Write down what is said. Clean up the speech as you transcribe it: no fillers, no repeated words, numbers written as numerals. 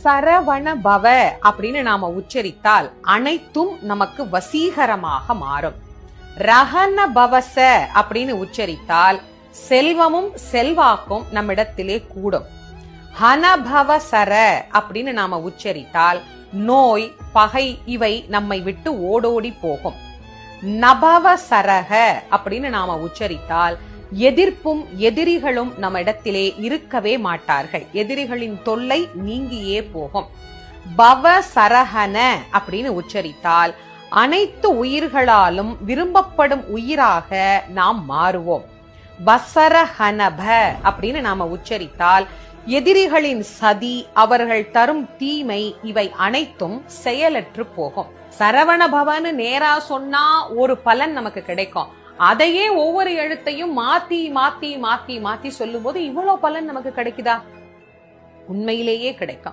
சரவண பவ அப்படின்னு நாம உச்சரித்தால் அனைத்தும் நமக்கு வசீகரமாக மாறும். ரஹன பவச அப்படின்னு உச்சரித்தால் செல்வமும் செல்வாக்கும் நம்மிடத்திலே கூடும். ஹனபவ சர அப்படின்னு நாம உச்சரித்தால் நோய் பகை இவை நம்மை விட்டு ஓடோடி போகும். நபவ சரக அப்படின்னு நாம உச்சரித்தால் எதிர்ப்பும் எதிரிகளும் நம்ம இடத்திலே இருக்கவே மாட்டார்கள். எதிரிகளின் தொல்லை நீங்கியே போகும். பவ சரஹன அப்படின்னு உச்சரித்தால் அனைத்து உயிர்களாலும் விரும்பப்படும் உயிராக நாம் மாறுவோம். வசரஹனப அப்படின்னு நாம உச்சரித்தால் எதிரிகளின் சதி, அவர்கள் தரும் தீமை இவை அனைத்தும் செயலற்று போகும். சரவண பவன்னு நேரா சொன்னா ஒரு பலன் நமக்கு கிடைக்கும். அதையே ஒவ்வொரு எழுத்தையும் மாத்தி மாத்தி மாத்தி மாத்தி சொல்லும் போது இவ்வளவு பலன் நமக்கு கிடைக்குதா? உண்மையிலேயே கிடைக்கும்.